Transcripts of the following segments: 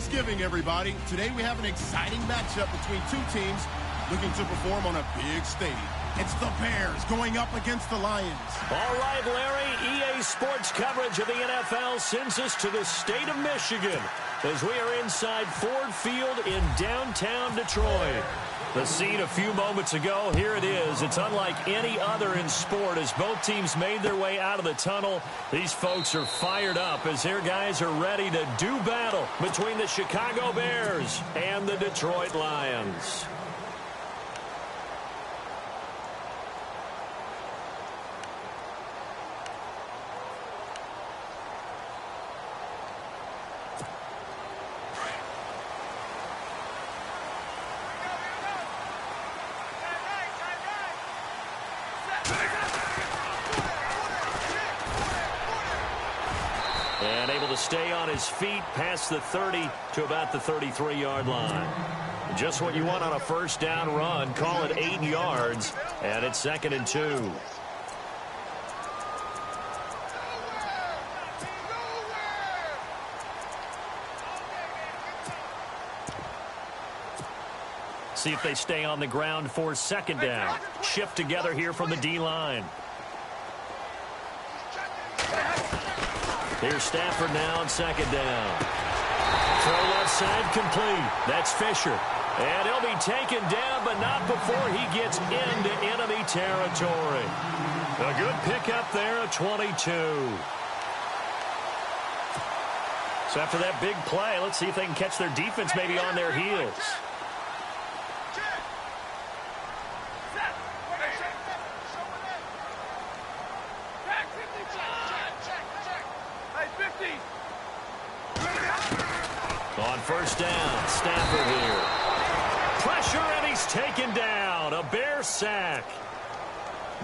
Thanksgiving, everybody. Today we have an exciting matchup between two teams looking to perform on a big stage. It's the Bears going up against the Lions. All right, Larry, EA Sports coverage of the NFL sends us to the state of Michigan as we are inside Ford Field in downtown Detroit. The scene a few moments ago, here it is. It's unlike any other in sport as both teams made their way out of the tunnel. These folks are fired up as their guys are ready to do battle between the Chicago Bears and the Detroit Lions. And able to stay on his feet past the 30 to about the 33-yard line. Just what you want on a first down run. Call it 8 yards, and it's 2nd and 2. See if they stay on the ground for 2nd down. Shift together here from the D-line. Here's Stafford now on 2nd down. Throw left side complete. That's Fisher. And he'll be taken down, but not before he gets into enemy territory. A good pickup there at 22. So after that big play, let's see if they can catch their defense maybe on their heels. On first down, Stafford here. Pressure, and he's taken down. A Bear sack.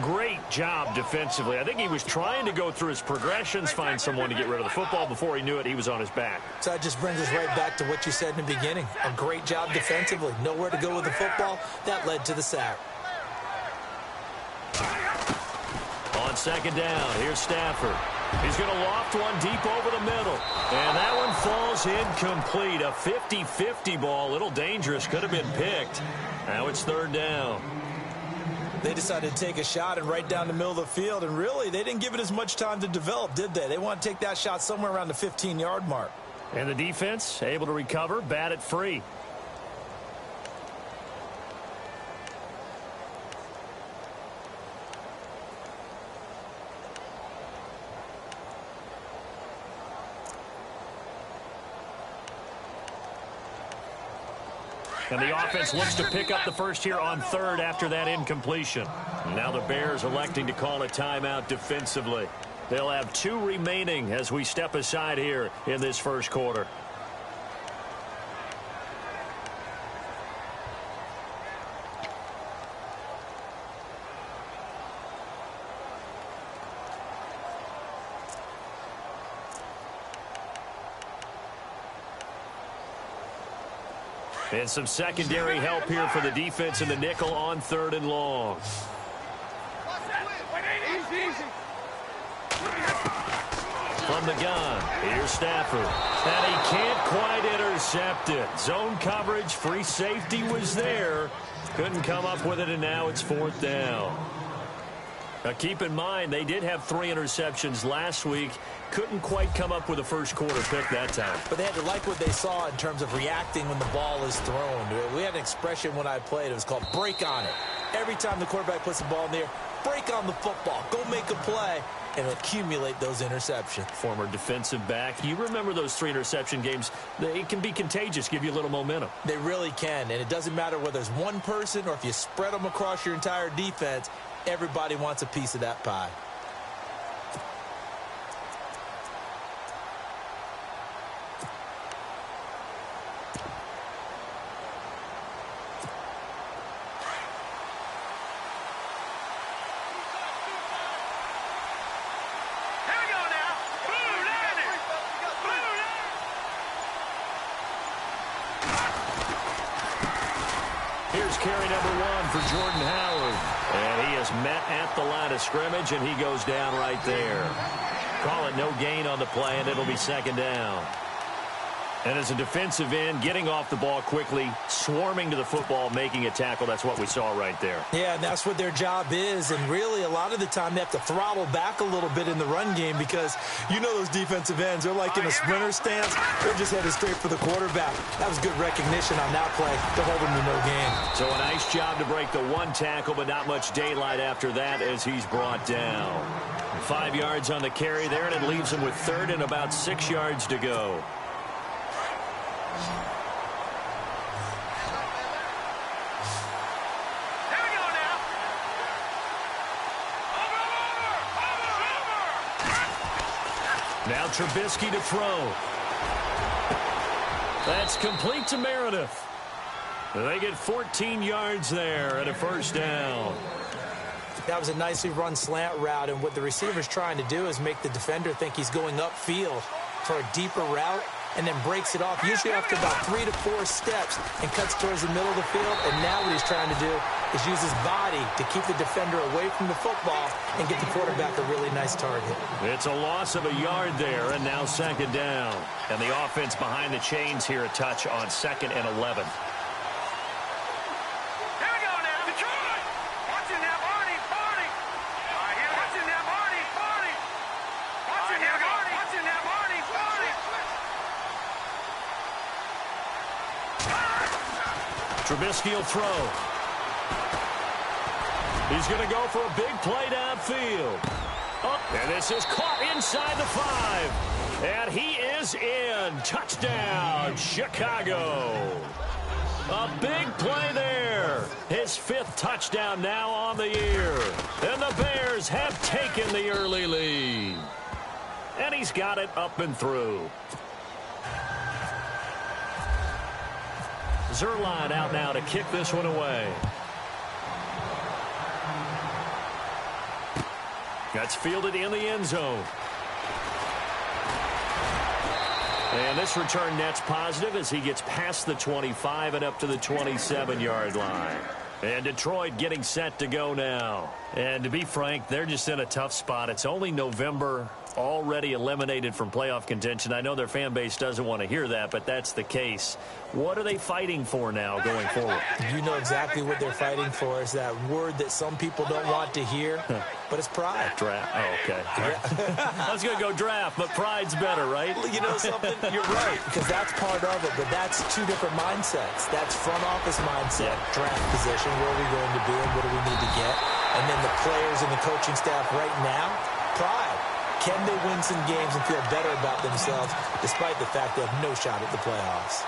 Great job defensively. I think he was trying to go through his progressions, find someone to get rid of the football. Before he knew it, he was on his back. So that just brings us right back to what you said in the beginning. A great job defensively. Nowhere to go with the football. That led to the sack. On 2nd down, here's Stafford. He's going to loft one deep over the middle. And that one falls incomplete. A 50-50 ball. A little dangerous. Could have been picked. Now it's 3rd down. They decided to take a shot and right down the middle of the field. And really, they didn't give it as much time to develop, did they? They want to take that shot somewhere around the 15-yard mark. And the defense able to recover, bat it free. And the offense looks to pick up the first here on 3rd after that incompletion. Now the Bears electing to call a timeout defensively. They'll have 2 remaining as we step aside here in this first quarter. And some secondary help here for the defense in the nickel on 3rd and long. From the gun, here's Stafford. And he can't quite intercept it. Zone coverage, free safety was there. Couldn't come up with it, and now it's 4th down. Now, keep in mind, they did have 3 interceptions last week. Couldn't quite come up with a first quarter pick that time. But they had to like what they saw in terms of reacting when the ball is thrown. We had an expression when I played. It was called break on it. Every time the quarterback puts the ball in the air, break on the football. Go make a play and accumulate those interceptions. Former defensive back. You remember those 3 interception games. It can be contagious, give you a little momentum. They really can, and it doesn't matter whether it's one person or if you spread them across your entire defense. Everybody wants a piece of that pie. Here's carry number 1 for Jordan Howard. And he is met at the line of scrimmage, and he goes down right there. Call it no gain on the play, and it'll be 2nd down. And as a defensive end, getting off the ball quickly, swarming to the football, making a tackle, that's what we saw right there. Yeah, and that's what their job is. And really, a lot of the time, they have to throttle back a little bit in the run game because you know those defensive ends, they're like in a sprinter stance. They're just headed straight for the quarterback. That was good recognition on that play to hold him to no gain. So a nice job to break the one tackle, but not much daylight after that as he's brought down. 5 yards on the carry there, and it leaves him with third and about 6 yards to go. Now Trubisky to throw. That's complete to Meredith. They get 14 yards there and a first down. That was a nicely run slant route, and what the receiver's trying to do is make the defender think he's going upfield for a deeper route and then breaks it off, usually after about 3 to 4 steps, and cuts towards the middle of the field. And now what he's trying to do is use his body to keep the defender away from the football and get the quarterback a really nice target. It's a loss of a yard there, and now second down. And the offense behind the chains here, a touch on 2nd and 11. Trubisky will throw. He's going to go for a big play downfield. Oh, and this is caught inside the 5. And he is in. Touchdown, Chicago. A big play there. His 5th touchdown now on the year. And the Bears have taken the early lead. And he's got it up and through. Zerline out now to kick this one away. That's fielded in the end zone. And this return net's positive as he gets past the 25 and up to the 27-yard line. And Detroit getting set to go now. And to be frank, they're just in a tough spot. It's only November, already eliminated from playoff contention. I know their fan base doesn't want to hear that, but that's the case. What are they fighting for now going forward? You know exactly what they're fighting for. Is that word that some people don't want to hear, but it's pride. Draft. Oh, okay. I was going to go draft, but pride's better, right? You know something? You're right, because that's part of it, but that's 2 different mindsets. That's front office mindset, draft position, where are we going to be and what do we need to get? And then the players and the coaching staff right now, pride. Can they win some games and feel better about themselves despite the fact they have no shot at the playoffs?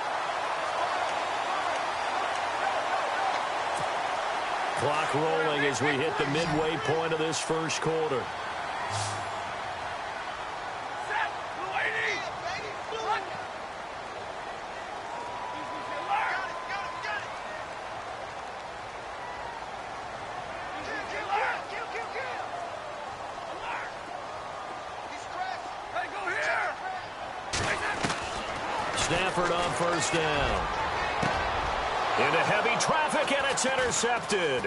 Clock rolling as we hit the midway point of this first quarter. Stafford on first down. Into heavy traffic, and it's intercepted.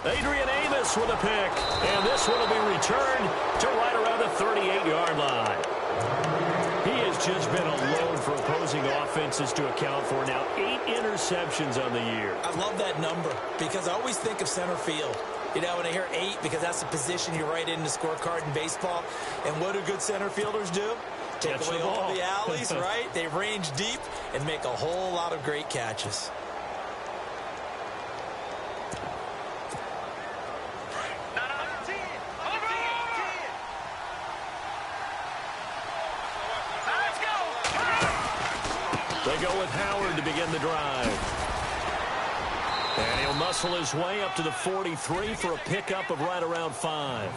Adrian Amos with a pick, and this one will be returned to right around the 38-yard line. He has just been alone for opposing offenses to account for now 8 interceptions on the year. I love that number because I always think of center field. You know, when I hear 8, because that's the position you write in the scorecard in baseball. And what do good center fielders do? Take away all the alleys, right? They range deep and make a whole lot of great catches. They go with Howard to begin the drive. And he'll muscle his way up to the 43 for a pickup of right around 5.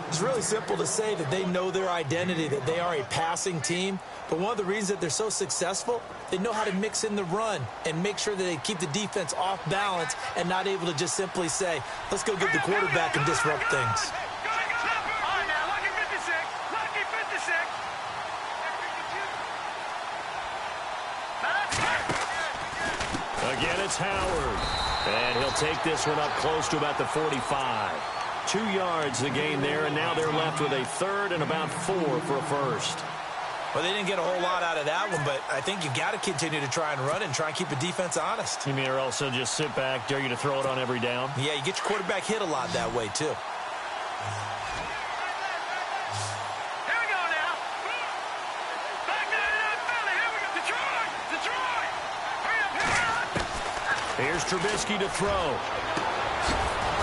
It's really simple to say that they know their identity, that they are a passing team. But one of the reasons that they're so successful, they know how to mix in the run and make sure that they keep the defense off balance and not able to just simply say, let's go get the quarterback and disrupt things. Again, it's Howard. And he'll take this one up close to about the 45. 2 yards the gain there, and now they're left with a third and about 4 for a first. Well, they didn't get a whole lot out of that one, but I think you got to continue to try and run it and try and keep the defense honest. You mean or also just sit back, dare you to throw it on every down? Yeah, you get your quarterback hit a lot that way, too. Here we go now. Back to the Philly. Here we go. Detroit. Hurry up. Here's Trubisky to throw.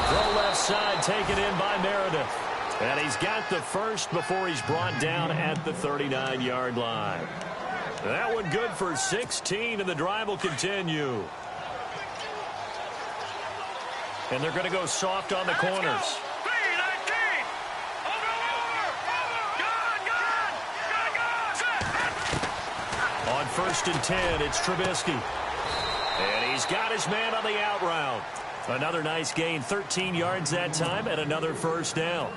Throw left side, taken in by Meredith. And he's got the first before he's brought down at the 39-yard line. That one good for 16, and the drive will continue. And they're going to go soft on the corners. On 1st and 10, it's Trubisky. And he's got his man on the out route. Another nice gain, 13 yards that time, and another first down.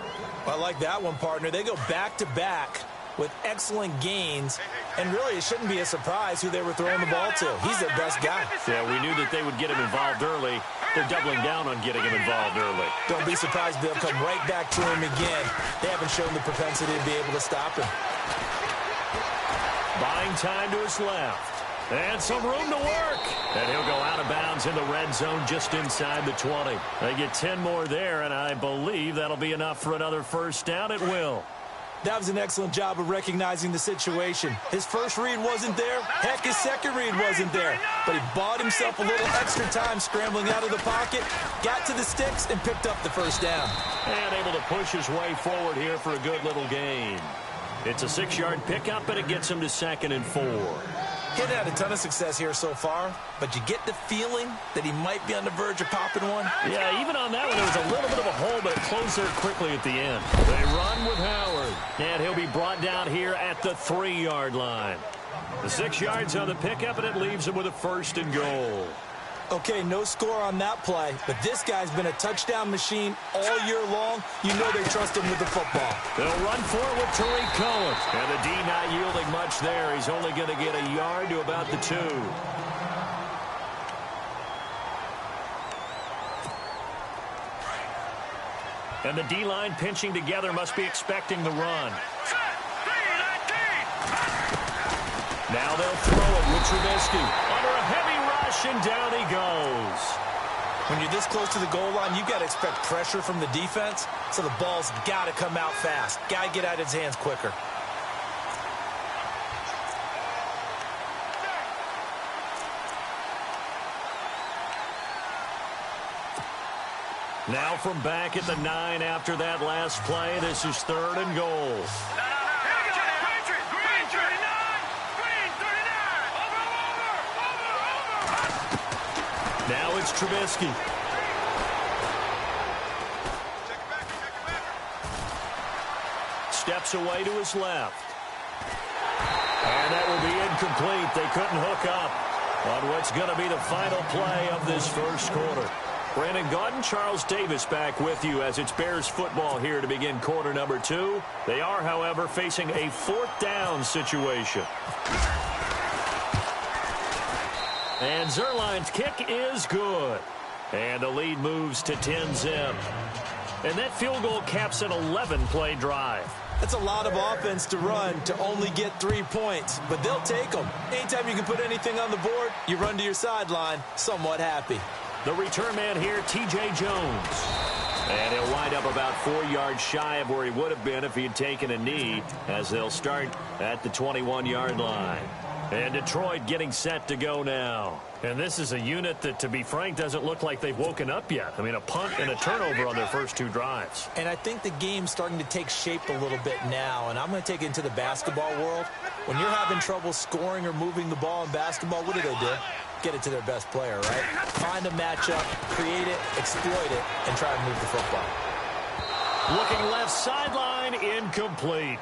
I like that one, partner. They go back-to-back with excellent gains, and really it shouldn't be a surprise who they were throwing the ball to. He's their best guy. Yeah, we knew that they would get him involved early. They're doubling down on getting him involved early. Don't be surprised they'll come right back to him again. They haven't shown the propensity to be able to stop him. Buying time to his left. And some room to work. And he'll go out of bounds in the red zone just inside the 20. They get 10 more there, and I believe that'll be enough for another first down. It will. That was an excellent job of recognizing the situation. His first read wasn't there. Heck, his second read wasn't there. But he bought himself a little extra time scrambling out of the pocket, got to the sticks, and picked up the first down. And able to push his way forward here for a good little gain. It's a 6-yard pickup, and it gets him to 2nd and 4. He hasn't had a ton of success here so far, but you get the feeling that he might be on the verge of popping one. Yeah, even on that one, there was a little bit of a hole, but it closed there quickly at the end. They run with Howard, and he'll be brought down here at the 3-yard line. The 6 yards on the pickup, and it leaves him with a 1st and goal. Okay, no score on that play, but this guy's been a touchdown machine all year long. You know they trust him with the football. They'll run for it with Tariq Cohen. And the D not yielding much there. He's only going to get a yard to about the 2. And the D-line pinching together must be expecting the run. Now they'll throw it with Trubisky. Under a heavy rush, and down he goes. When you're this close to the goal line, you've got to expect pressure from the defense, so the ball's got to come out fast. Got to get out of his hands quicker. Now from back at the 9 after that last play, this is 3rd and goal. Now it's Trubisky. Steps away to his left. And that will be incomplete. They couldn't hook up on what's going to be the final play of this first quarter. Brandon Gaudin, Charles Davis back with you as it's Bears football here to begin quarter number 2. They are, however, facing a 4th down situation. And Zerline's kick is good. And the lead moves to 10-zip. And that field goal caps an 11-play drive. That's a lot of offense to run to only get 3 points, but they'll take them. Anytime you can put anything on the board, you run to your sideline somewhat happy. The return man here, T.J. Jones. And he'll wind up about 4 yards shy of where he would have been if he had taken a knee, as they'll start at the 21-yard line. And Detroit getting set to go now. And this is a unit that, to be frank, doesn't look like they've woken up yet. I mean, a punt and a turnover on their first 2 drives. And I think the game's starting to take shape a little bit now, and I'm going to take it into the basketball world. When you're having trouble scoring or moving the ball in basketball, what do? Get it to their best player, right? Find a matchup, create it, exploit it, and try to move the football. Looking left sideline, incomplete.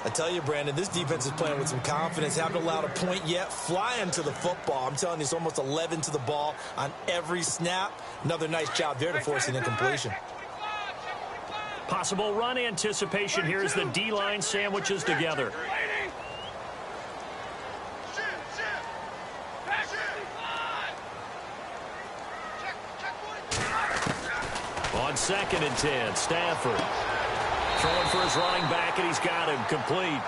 I tell you, Brandon, this defense is playing with some confidence. Haven't allowed a point yet. Flying to the football. I'm telling you, it's almost 11 to the ball on every snap. Another nice job there to force an incompletion. Possible run anticipation here as the D-line sandwiches together. On 2nd and 10, Stafford. Throwing for his running back, and he's got him complete.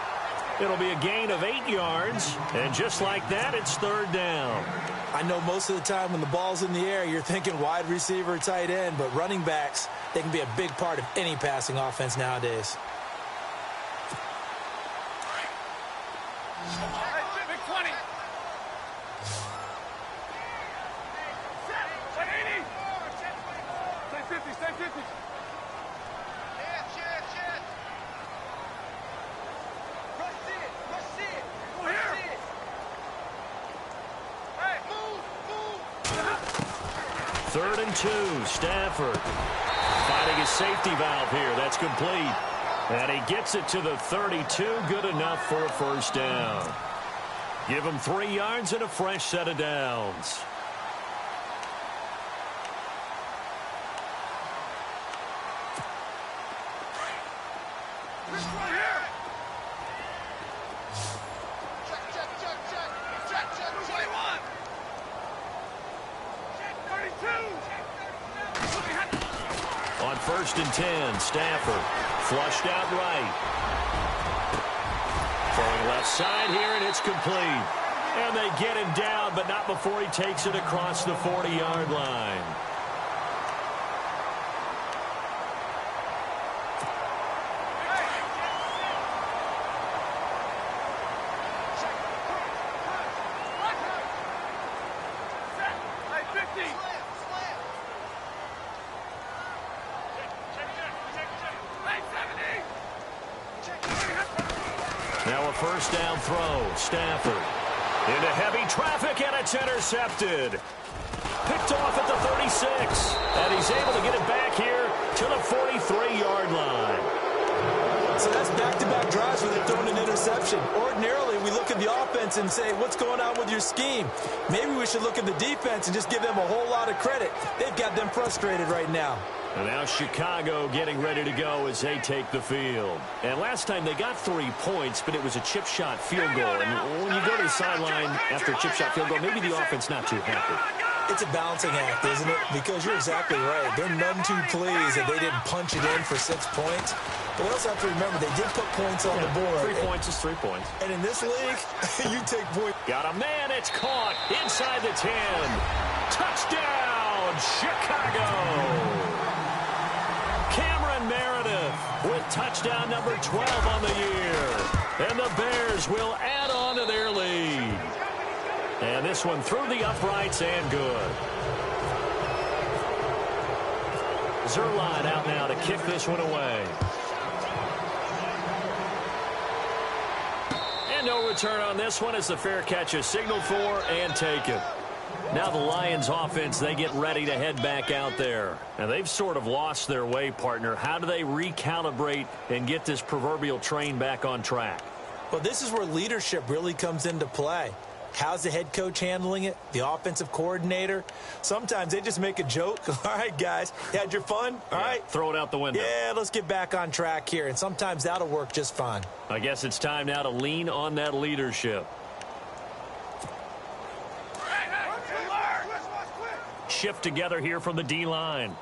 It'll be a gain of 8 yards, and just like that, it's third down. I know most of the time when the ball's in the air, you're thinking wide receiver, tight end, but running backs, they can be a big part of any passing offense nowadays. Big 20. Stay 80. Stay 50. Stay 50. Go here. Hey, move. 3rd and 2, Stafford finding his safety valve here. That's complete. And he gets it to the 32, good enough for a first down. Give him 3 yards and a fresh set of downs. On 1st and 10, Stafford flushed out right. Throwing left side here, and it's complete. And they get him down, but not before he takes it across the 40-yard line. Now a first down throw. Stafford into heavy traffic, and it's intercepted. Picked off at the 36. And he's able to get it back here to the 43-yard line. So that's back-to-back drives where they're throwing an interception. Ordinarily, we look at the offense and say, what's going on with your scheme? Maybe we should look at the defense and just give them a whole lot of credit. They've got them frustrated right now. And now Chicago getting ready to go as they take the field. And last time they got 3 points, but it was a chip shot field goal. And when you go to the sideline after a chip shot field goal, maybe the offense not too happy. It's a balancing act, isn't it? Because you're exactly right. They're none too pleased that they didn't punch it in for 6 points. But we also have to remember they did put points on the board. 3 points is 3 points. And in this league, you take points. Got a man. It's caught inside the 10. Touchdown, Chicago. Cameron Meredith with touchdown number 12 on the year. And the Bears will add on to their lead. And this one through the uprights and good. Zerline out now to kick this one away. And no return on this one as the fair catch is signaled for and taken. Now the Lions offense, they get ready to head back out there. And they've sort of lost their way, partner. How do they recalibrate and get this proverbial train back on track? Well, this is where leadership really comes into play. How's the head coach handling it? The offensive coordinator? Sometimes they just make a joke. All right, guys, you had your fun? All right. Throw it out the window. Yeah, let's get back on track here. And sometimes that'll work just fine. I guess it's time now to lean on that leadership. Shift together here from the D-line.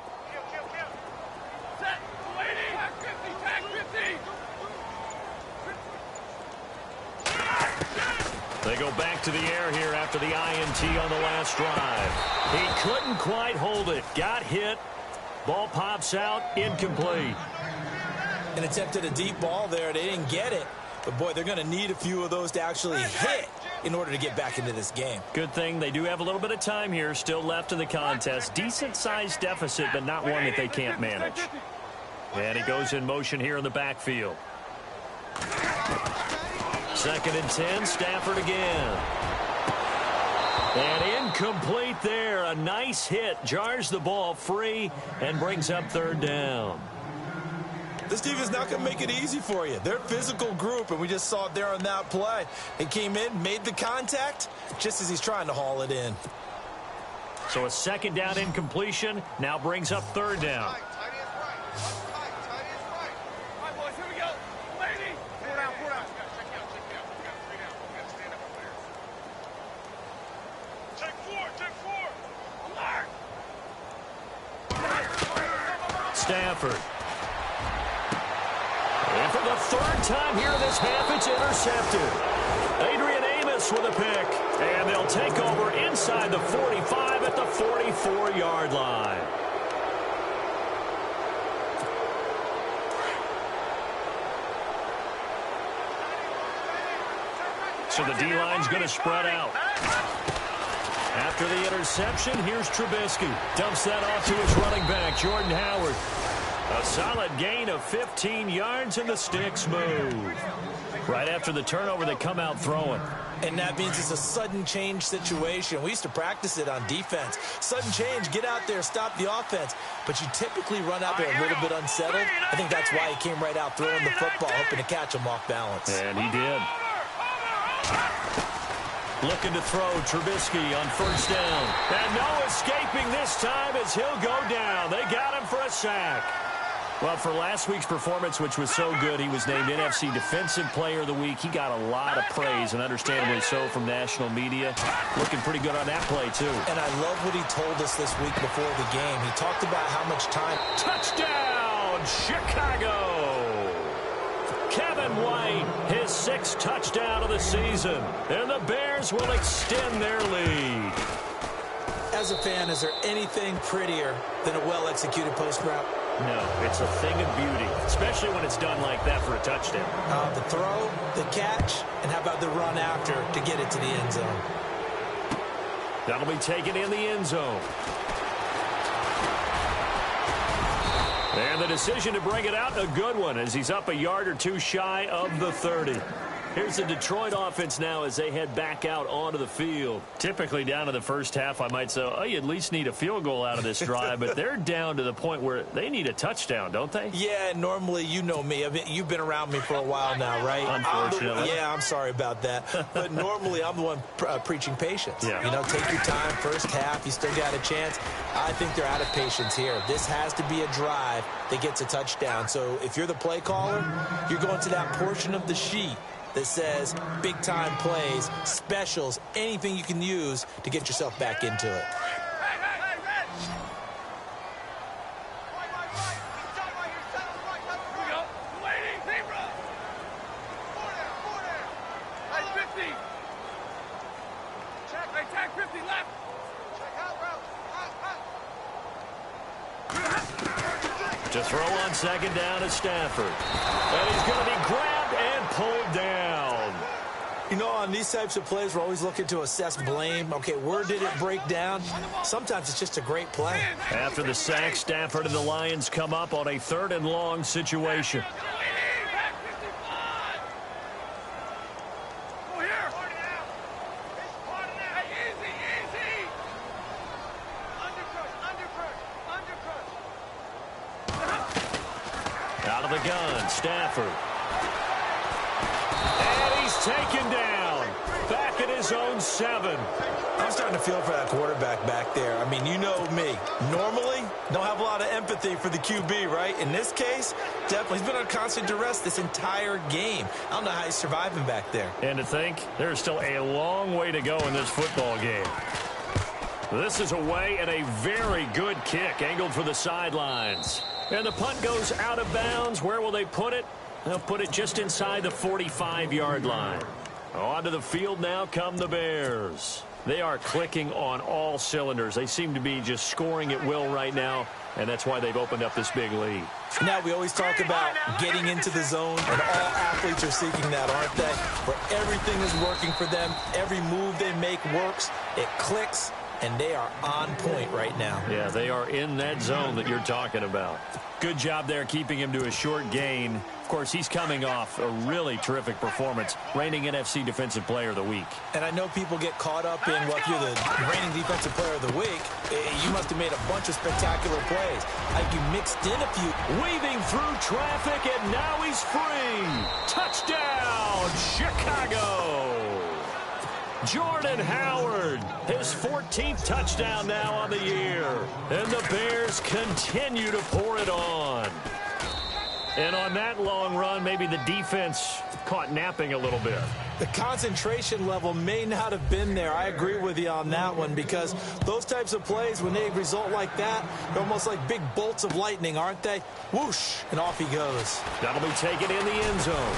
They go back to the air here after the INT on the last drive. He couldn't quite hold it. Got hit. Ball pops out. Incomplete. An attempt at a deep ball there. They didn't get it. But, boy, they're going to need a few of those to actually hit in order to get back into this game. Good thing they do have a little bit of time here still left in the contest. Decent-sized deficit, but not one that they can't manage. And he goes in motion here in the backfield. 2nd and 10, Stafford again. And incomplete there. A nice hit. Jars the ball free and brings up 3rd down. This team is not going to make it easy for you. They're a physical group, and we just saw it there on that play. He came in, made the contact, just as he's trying to haul it in. So a 2nd down incompletion now brings up 3rd down. Stafford. for the third time here in this half, it's intercepted. Adrian Amos with a pick. And they'll take over inside the 45 at the 44-yard line. So the D-line's going to spread out. After the interception, here's Trubisky. Dumps that off to his running back, Jordan Howard. A solid gain of 15 yards, and the sticks move. Right after the turnover, they come out throwing. And that means it's a sudden change situation. We used to practice it on defense. Sudden change, get out there, stop the offense. But you typically run out there a little bit unsettled. I think that's why he came right out throwing the football, hoping to catch him off balance. And he did. Looking to throw, Trubisky on first down. And no escaping this time as he'll go down. They got him for a sack. Well, for last week's performance, which was so good, he was named NFC Defensive Player of the Week. He got a lot of praise, and understandably so, from national media. Looking pretty good on that play, too. And I love what he told us this week before the game. He talked about how much time. Touchdown, Chicago! Kevin White, his 6th touchdown of the season. And the Bears will extend their lead. As a fan, is there anything prettier than a well-executed post route? No, it's a thing of beauty, especially when it's done like that for a touchdown. The throw, the catch, and how about the run after to get it to the end zone? That'll be taken in the end zone. And the decision to bring it out, a good one, as he's up a yard or two shy of the 30. Here's the Detroit offense now as they head back out onto the field. Typically down to the first half, I might say, oh, you at least need a field goal out of this drive, but they're down to the point where they need a touchdown, don't they? Yeah, normally, you know me. You've been around me for a while now, right? Unfortunately. I'm sorry about that. But normally, I'm the one preaching patience. Yeah. You know, take your time, first half, you still got a chance. I think they're out of patience here. This has to be a drive that gets a touchdown. So if you're the play caller, you're going to that portion of the sheet that says big-time plays, specials, anything you can use to get yourself back into it. To throw on second down is Stafford. And he's going to be grabbed and pulled down. You know, on these types of plays, we're always looking to assess blame. Okay, where did it break down? Sometimes it's just a great play. After the sack, Stafford and the Lions come up on a 3rd and long situation. Out of the gun, Stafford. And he's taken down. Back at his own 7. I'm starting to feel for that quarterback back there. I mean, you know me. Normally, don't have a lot of empathy for the QB, right? In this case, definitely. He's been on constant duress this entire game. I don't know how he's surviving back there. And to think, there's still a long way to go in this football game. This is away and a very good kick, angled for the sidelines. And the punt goes out of bounds. Where will they put it? They'll put it just inside the 45-yard line. Onto the field now come the Bears. They are clicking on all cylinders. They seem to be just scoring at will right now, and that's why they've opened up this big lead. Now, we always talk about getting into the zone, and all athletes are seeking that, aren't they? Where everything is working for them. Every move they make works. It clicks. And they are on point right now. Yeah, they are in that zone that you're talking about. Good job there keeping him to a short gain. Of course, he's coming off a really terrific performance, reigning NFC Defensive Player of the Week. And I know people get caught up in, well, if you're the reigning Defensive Player of the Week, you must have made a bunch of spectacular plays. Like you mixed in a few. Weaving through traffic, and now he's free. Touchdown, Chicago. Jordan Howard, his 14th touchdown now on the year. And the Bears continue to pour it on. And on that long run, maybe the defense caught napping a little bit. The concentration level may not have been there. I agree with you on that one, because those types of plays, when they result like that, they're almost like big bolts of lightning, aren't they? Whoosh, and off he goes. That'll be taken in the end zone.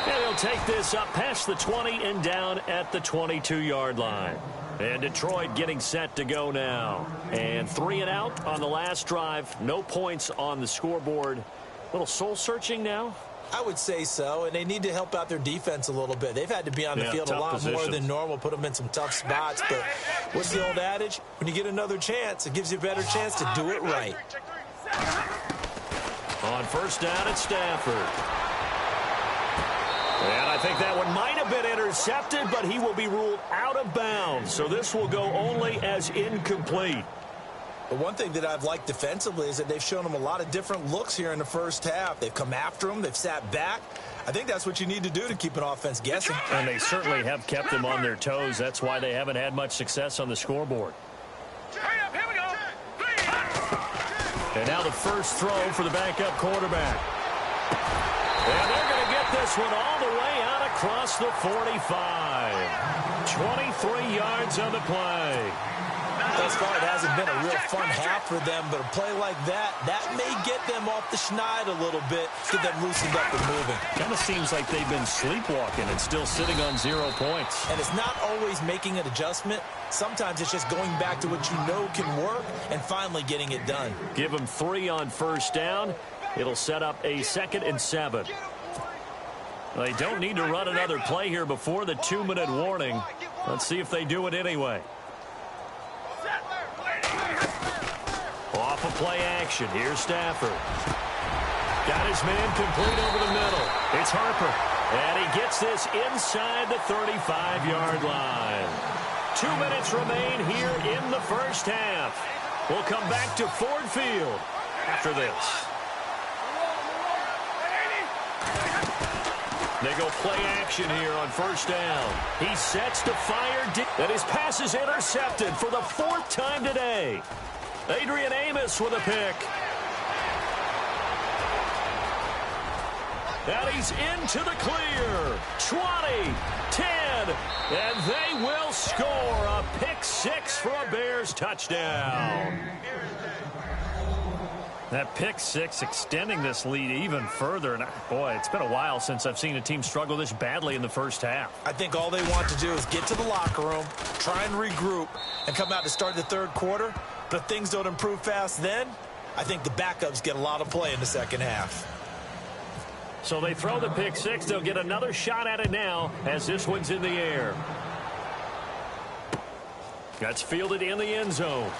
And he'll take this up past the 20 and down at the 22-yard line. And Detroit getting set to go now. And 3 and out on the last drive. No points on the scoreboard. A little soul-searching now? I would say so, and they need to help out their defense a little bit. They've had to be on the field a lot more than normal, put them in some tough spots. But what's the old adage? When you get another chance, it gives you a better chance to do it right. On first down at Stafford. And I think that one might have been intercepted, but he will be ruled out of bounds. So this will go only as incomplete. But one thing that I've liked defensively is that they've shown them a lot of different looks here in the first half. They've come after them. They've sat back. I think that's what you need to do to keep an offense guessing. And they certainly have kept them on their toes. That's why they haven't had much success on the scoreboard. Hurry up, here we go. And now the first throw for the backup quarterback. And they're going to get this one all the way out across the 45. 23 yards on the play. Thus far, it hasn't been a real fun half for them, but a play like that may get them off the schneid a little bit, get them loosened up and moving. Kind of seems like they've been sleepwalking and still sitting on 0 points. And it's not always making an adjustment. Sometimes it's just going back to what you know can work and finally getting it done. Give them 3 on first down. It'll set up a 2nd and 7. They don't need to run another play here before the 2-minute warning. Let's see if they do it anyway. Off of play action. Here's Stafford. Got his man complete over the middle. It's Harper. And he gets this inside the 35-yard line. 2 minutes remain here in the first half. We'll come back to Ford Field after this. They go play action here on first down. He sets to fire. And his pass is intercepted for the 4th time today. Adrian Amos with a pick. And he's into the clear. 20, 10, and they will score a pick 6 for a Bears touchdown. That pick 6 extending this lead even further. And boy, it's been a while since I've seen a team struggle this badly in the first half. I think all they want to do is get to the locker room, try and regroup, and come out to start the third quarter. But if things don't improve fast then, I think the backups get a lot of play in the second half. So they throw the pick 6. They'll get another shot at it now as this one's in the air. That's fielded in the end zone.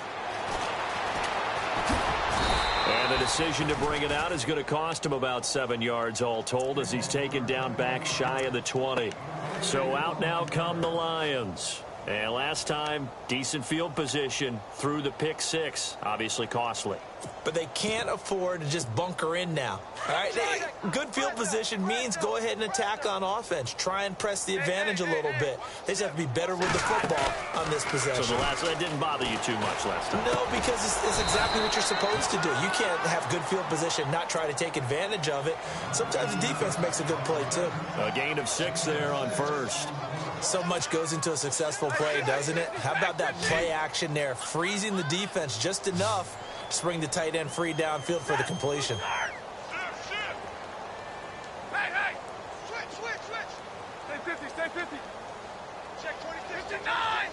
And the decision to bring it out is going to cost him about 7 yards all told as he's taken down back shy of the 20. So out now come the Lions. And last time, decent field position through the pick 6. Obviously costly. But they can't afford to just bunker in now. All right, good field position means go ahead and attack on offense. Try and press the advantage a little bit. They just have to be better with the football on this possession. So that didn't bother you too much last time? No, because it's exactly what you're supposed to do. You can't have good field position, not try to take advantage of it. Sometimes the defense makes a good play, too. A gain of 6 there on first. So much goes into a successful play, doesn't it? How about that play action there? Freezing the defense just enough to bring the tight end free downfield for the completion. Hey! Switch! Stay 50, stay 50. Check 59.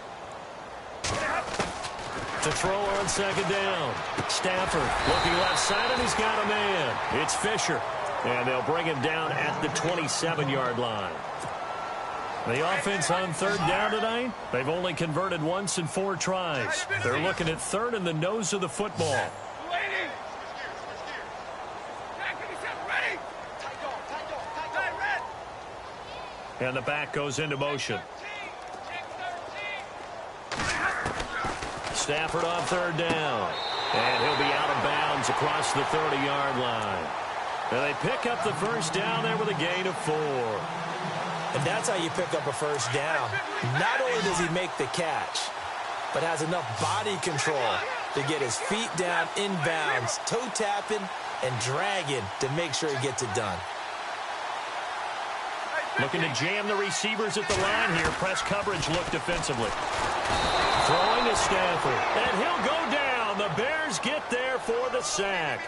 To throw on second down. Stafford looking left side, and he's got a man. It's Fisher. And they'll bring him down at the 27-yard line. The offense on third down tonight, they've only converted once in 4 tries. They're looking at third in the nose of the football. And the back goes into motion. Stafford on third down. And he'll be out of bounds across the 30-yard line. And they pick up the first down there with a gain of 4. And that's how you pick up a first down. Not only does he make the catch, but has enough body control to get his feet down inbounds, toe tapping and dragging to make sure he gets it done. Looking to jam the receivers at the line here. Press coverage look defensively. Throwing to Stafford. And he'll go down. The Bears get there for the sack.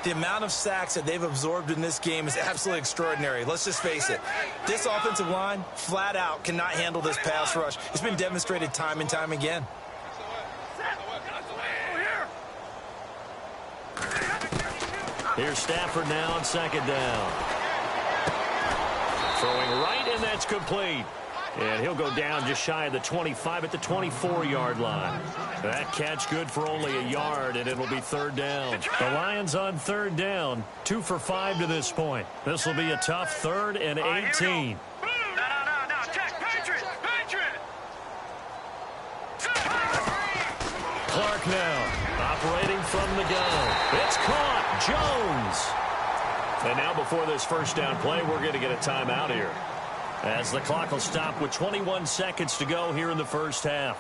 The amount of sacks that they've absorbed in this game is absolutely extraordinary. Let's just face it. This offensive line, flat out, cannot handle this pass rush. It's been demonstrated time and time again. Here's Stafford now on second down. Throwing right, and that's complete. And he'll go down just shy of the 25 at the 24-yard line. That catch good for only a yard, and it'll be third down. The Lions on third down, 2 for 5 to this point. This will be a tough 3rd and 18. Clark now, operating from the gun. It's caught, Jones. And now before this first down play, we're going to get a timeout here, as the clock will stop with 21 seconds to go here in the first half.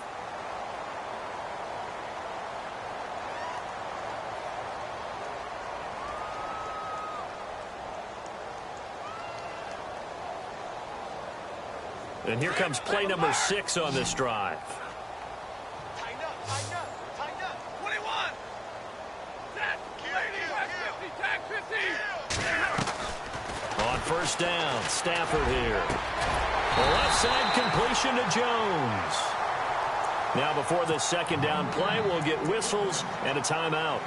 And here comes play number 6 on this drive. Tighten up, tighten up, tighten up. 21. Set. 50. On first down, Stafford here. Left side completion to Jones. Now before this second down play, we'll get whistles and a timeout,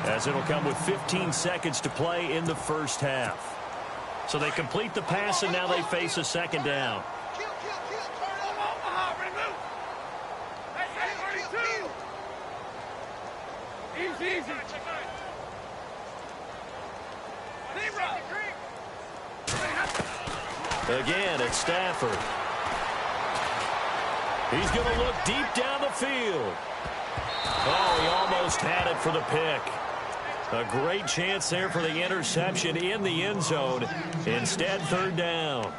as it'll come with 15 seconds to play in the first half. So they complete the pass, and now they face a second down. Easy. Again, it's Stafford. He's going to look deep down the field. Oh, he almost had it for the pick. A great chance there for the interception in the end zone. Instead, third down.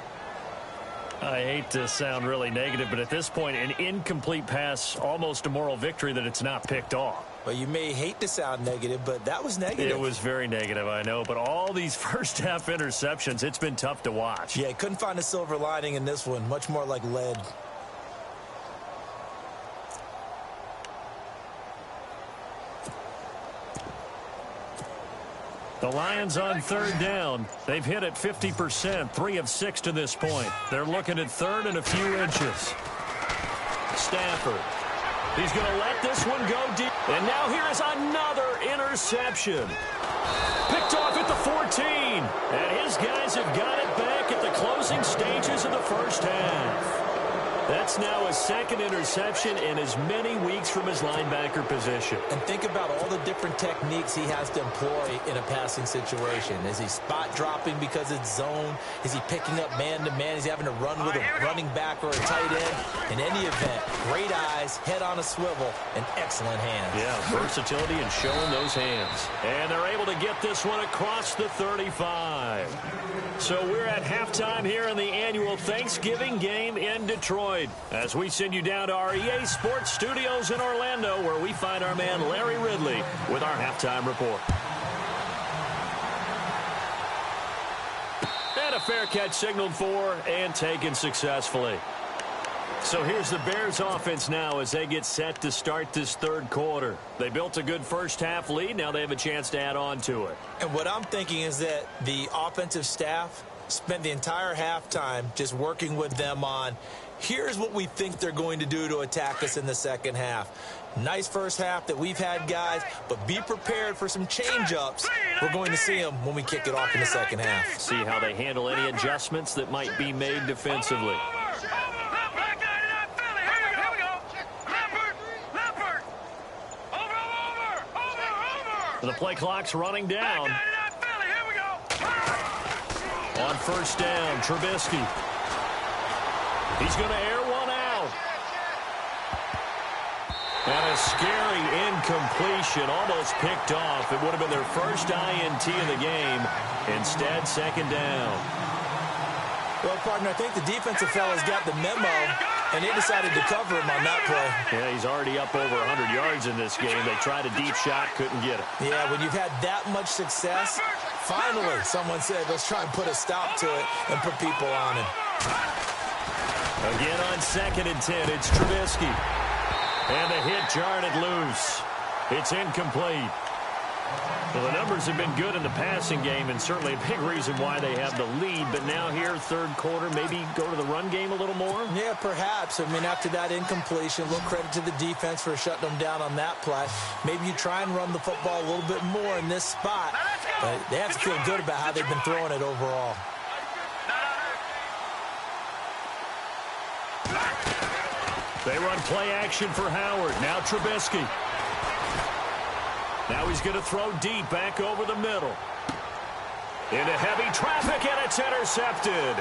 I hate to sound really negative, but at this point, an incomplete pass, almost a moral victory that it's not picked off. Well, you may hate to sound negative, but that was negative. It was very negative, I know. But all these first-half interceptions, it's been tough to watch. Yeah, couldn't find a silver lining in this one. Much more like lead. The Lions on third down. They've hit it 50%, 3 of 6 to this point. They're looking at third and a few inches. Stafford. He's going to let this one go deep. And now here is another interception. Picked off at the 14. And his guys have got it back at the closing stages of the first half. That's now his second interception in as many weeks from his linebacker position. And think about all the different techniques he has to employ in a passing situation. Is he spot dropping because it's zone? Is he picking up man-to-man? Is he having to run with a running back or a tight end? In any event, great eyes, head on a swivel, and excellent hands. Yeah, versatility and showing those hands. And they're able to get this one across the 35. So we're at halftime here in the annual Thanksgiving game in Detroit, as we send you down to our EA Sports Studios in Orlando, where we find our man Larry Ridley with our halftime report. And a fair catch signaled for and taken successfully. So here's the Bears offense now as they get set to start this third quarter. They built a good first half lead. Now they have a chance to add on to it. And what I'm thinking is that the offensive staff spent the entire halftime just working with them on, here's what we think they're going to do to attack us in the second half. Nice first half that we've had, guys, but be prepared for some change-ups. We're going to see them when we kick it off in the second half. See how they handle any adjustments that might be made defensively. The play clock's running down. On first down, Trubisky. He's going to air one out. And a scary incompletion, almost picked off. It would have been their first INT of the game. Instead, second down. Well, partner, I think the defensive fellas got the memo And they decided to cover him on that play. Yeah, he's already up over 100 yards in this game. They tried a deep shot, couldn't get it. Yeah, when you've had that much success, finally someone said, let's try and put a stop to it and put people on him. Again on 2nd and 10, it's Trubisky. And the hit jarred it loose. It's incomplete. Well, the numbers have been good in the passing game, and certainly a big reason why they have the lead. But now here, third quarter, maybe go to the run game a little more? Yeah, perhaps. I mean, after that incompletion, a little credit to the defense for shutting them down on that play. Maybe you try and run the football a little bit more in this spot. But they have to feel good about how they've been throwing it overall. They run play action for Howard. Now Trubisky. Now he's going to throw deep back over the middle. Into heavy traffic, and it's intercepted.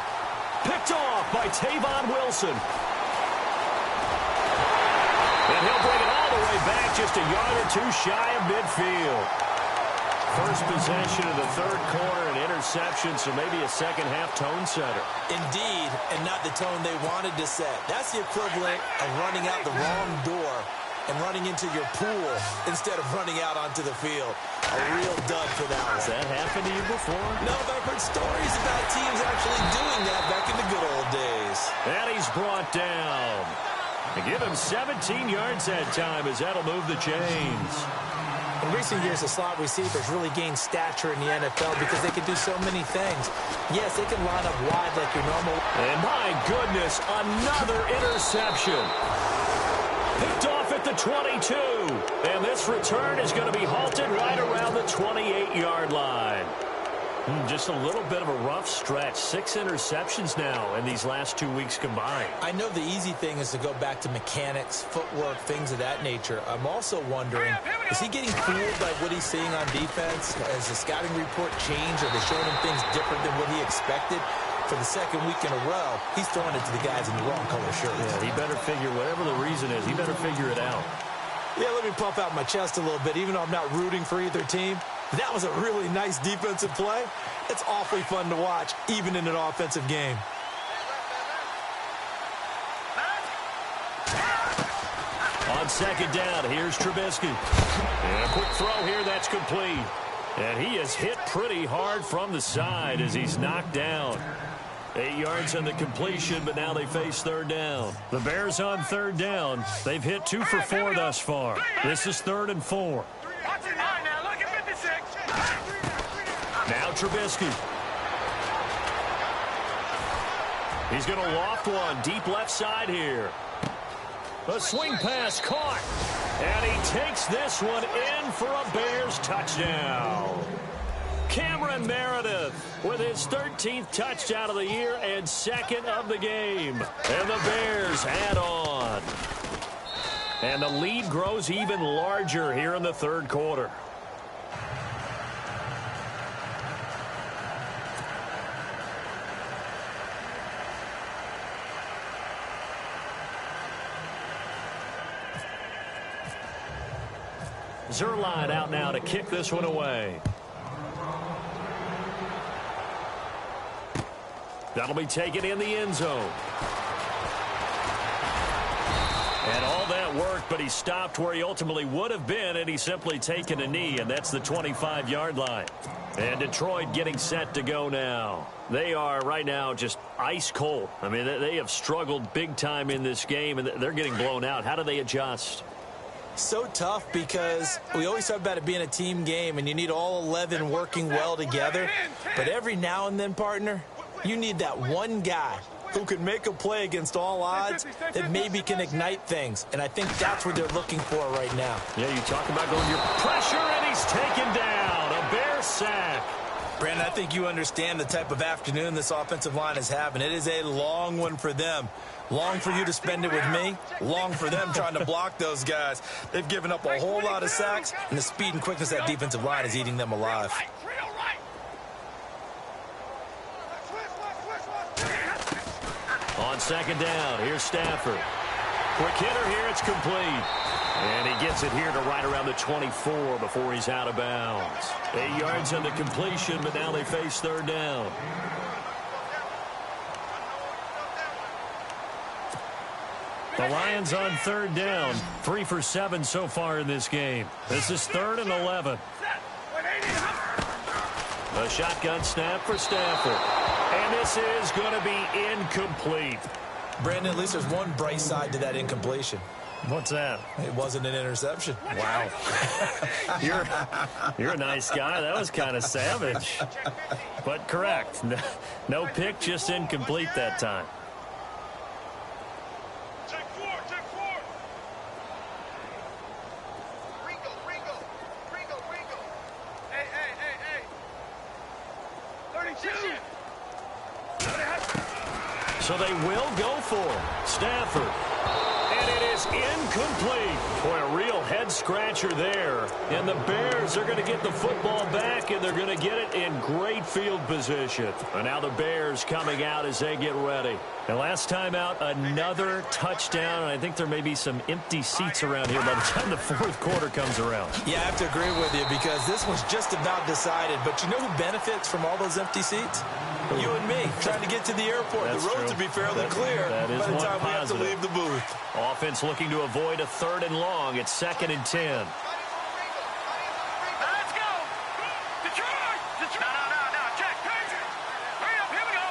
Picked off by Tavon Wilson. And he'll bring it all the way back, just a yard or two shy of midfield. First possession of the third quarter, an interception, so maybe a second-half tone setter. Indeed, and not the tone they wanted to set. That's the equivalent of running out the wrong door and running into your pool instead of running out onto the field. A real dud for that one. Has that happened to you before? No, but I've heard stories about teams actually doing that back in the good old days. And he's brought down. And give him 17 yards that time, as that'll move the chains. In recent years, the slot receivers really gained stature in the NFL because they can do so many things. Yes, they can line up wide like your normal. And my goodness, another interception. Picked off at the 22. And this return is going to be halted right around the 28-yard line. Just a little bit of a rough stretch. 6 interceptions now in these last 2 weeks combined. I know the easy thing is to go back to mechanics, footwork, things of that nature. I'm also wondering, is he getting fooled by what he's seeing on defense? Has the scouting report changed? Are they showing him things different than what he expected? For the second week in a row, he's throwing it to the guys in the wrong color shirts. Yeah, he better figure, whatever the reason is, he better figure it out. Yeah, let me pump out my chest a little bit, even though I'm not rooting for either team. That was a really nice defensive play. It's awfully fun to watch, even in an offensive game. On second down, here's Trubisky. And a quick throw here, that's complete. And he is hit pretty hard from the side as he's knocked down. 8 yards on the completion, but now they face third down. The Bears on third down. They've hit 2 for 4 thus far. This is 3rd and 4. Now Trubisky. He's going to loft one deep left side here. A swing pass caught. And he takes this one in for a Bears touchdown. Cameron Meredith with his 13th touchdown of the year and 2nd of the game. And the Bears add on. And the lead grows even larger here in the third quarter. Zerline out now to kick this one away. That'll be taken in the end zone. And all that worked, but he stopped where he ultimately would have been, and he's simply taken a knee, and that's the 25-yard line. And Detroit getting set to go now. They are right now just ice cold. I mean, they have struggled big time in this game, and they're getting blown out. How do they adjust? So tough because we always talk about it being a team game, and you need all 11 working well together. But every now and then, partner, you need that one guy who can make a play against all odds that maybe can ignite things. And I think that's what they're looking for right now. Yeah, you talk about going your pressure, and he's taken down. A Bear sack. Brandon, I think you understand the type of afternoon this offensive line is having. It is a long one for them. Long for you to spend it with me. Long for them trying to block those guys. They've given up a whole lot of sacks, and the speed and quickness of that defensive line is eating them alive. On second down, here's Stafford. Quick hitter here, it's complete. And he gets it here to right around the 24 before he's out of bounds. 8 yards on the completion, but now they face third down. The Lions on third down, 3 for 7 so far in this game. This is 3rd and 11. A shotgun snap for Stafford. And this is going to be incomplete. Brandon, at least there's one bright side to that incompletion. What's that? It wasn't an interception. Wow. You're a nice guy. That was kind of savage. But correct. No pick, just incomplete that time. Check four. Ringo. Hey. 32. So they will go for him. Stafford. And it is incomplete. Boy, a real head-scratcher there. And the Bears are going to get the football back, and they're going to get it in great field position. And now the Bears coming out as they get ready. And last time out, another touchdown. And I think there may be some empty seats around here by the time the fourth quarter comes around. Yeah, I have to agree with you because this one's just about decided. But you know who benefits from all those empty seats? You and me, trying to get to the airport. That's the roads true. will be fairly clear that is by the one time we have to positive. leave the booth. Offense looking to avoid a 3rd and long. It's 2nd and 10. Let's go. Detroit. No. Check. Hurry up. Here we go.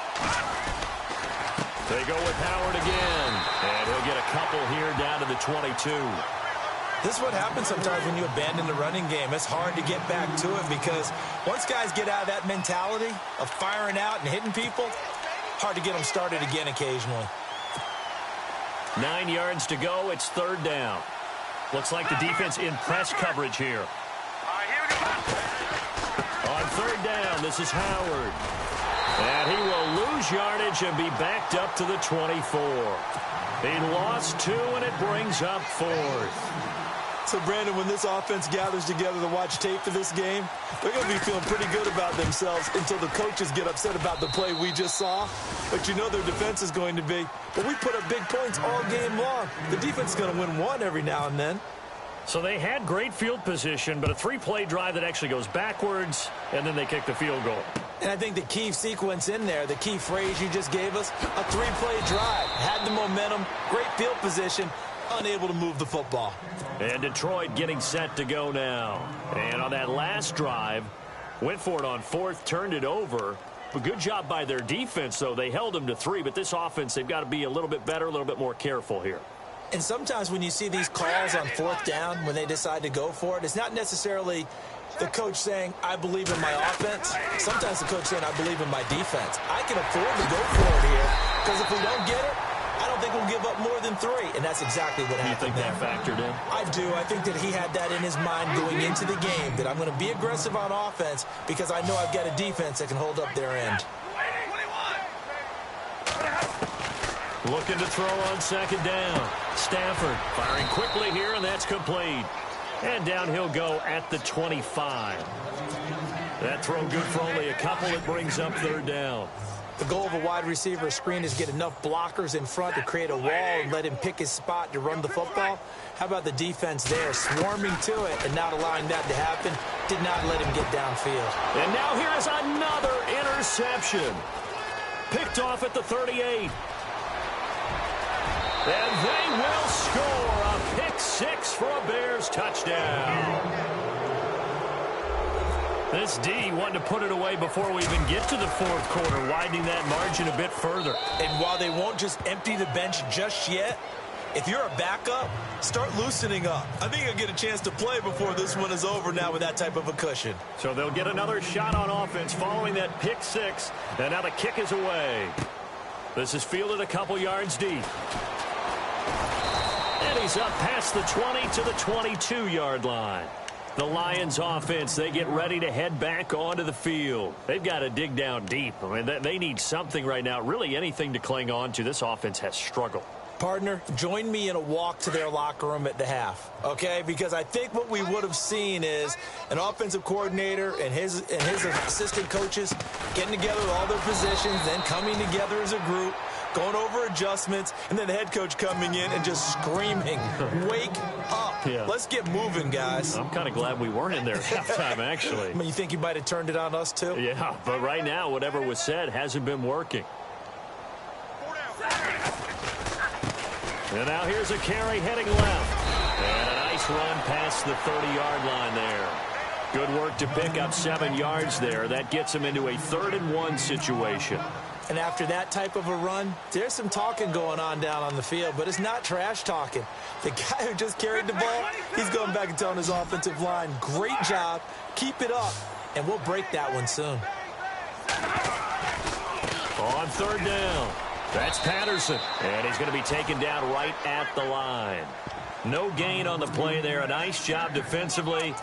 They go with Howard again. And he'll get a couple here down to the 22. This is what happens sometimes when you abandon the running game. It's hard to get back to it because once guys get out of that mentality of firing out and hitting people, hard to get them started again occasionally. 9 yards to go. It's 3rd down. Looks like the defense in press coverage here. All right, here we go. On 3rd down, this is Howard. And he will lose yardage and be backed up to the 24. He lost 2, and it brings up 4th. So, Brandon, when this offense gathers together to watch tape for this game, they're going to be feeling pretty good about themselves until the coaches get upset about the play we just saw. But you know their defense is going to be, but we put up big points all game long. The defense is going to win one every now and then. So they had great field position, but a 3-play drive that actually goes backwards, and then they kick the field goal. And I think the key sequence in there, the key phrase you just gave us, a 3-play drive. Had the momentum, great field position, unable to move the football. And Detroit getting set to go now. And on that last drive, went for it on 4th, turned it over. But good job by their defense, though. They held them to 3, but this offense, they've got to be a little bit better, a little bit more careful here. And sometimes when you see these calls on 4th down, when they decide to go for it, it's not necessarily the coach saying, I believe in my offense. Sometimes the coach saying, I believe in my defense. I can afford to go for it here because if we don't get it, I don't think we'll give up more than 3. And that's exactly what happened. You think that factored in? I do. I think that he had that in his mind going into the game, that I'm going to be aggressive on offense because I know I've got a defense that can hold up their end. Looking to throw on 2nd down. Stafford firing quickly here, and that's complete. And down he'll go at the 25. That throw good for only a couple. It brings up 3rd down. The goal of a wide receiver screen is get enough blockers in front to create a wall and let him pick his spot to run the football. How about the defense there, swarming to it and not allowing that to happen? Did not let him get downfield. And now here is another interception. Picked off at the 38. And they will score a pick 6 for a Bears touchdown. This D wanted to put it away before we even get to the 4th quarter, widening that margin a bit further. And while they won't just empty the bench just yet, if you're a backup, start loosening up. I think you'll get a chance to play before this one is over now with that type of a cushion. So they'll get another shot on offense following that pick 6. And now the kick is away. This is fielded a couple yards deep. And he's up past the 20 to the 22-yard line. The Lions offense, they get ready to head back onto the field. They've got to dig down deep. I mean, they need something right now, really anything to cling on to. This offense has struggled. Partner, join me in a walk to their locker room at the half, okay? Because I think what we would have seen is an offensive coordinator and his assistant coaches getting together with all their positions, then coming together as a group, going over adjustments, and then the head coach coming in and just screaming, wake up. Yeah. Let's get moving, guys. I'm kind of glad we weren't in there at halftime, actually. I mean, you think you might have turned it on us, too? Yeah, but right now, whatever was said hasn't been working. And now here's a carry heading left. And a nice run past the 30-yard line there. Good work to pick up 7 yards there. That gets him into a 3rd-and-1 situation. And after that type of a run, there's some talking going on down on the field, but it's not trash talking. The guy who just carried the ball, he's going back and telling his offensive line, great job, keep it up, and we'll break that one soon. On 3rd down, that's Patterson, and he's going to be taken down right at the line. No gain on the play there. A nice job defensively,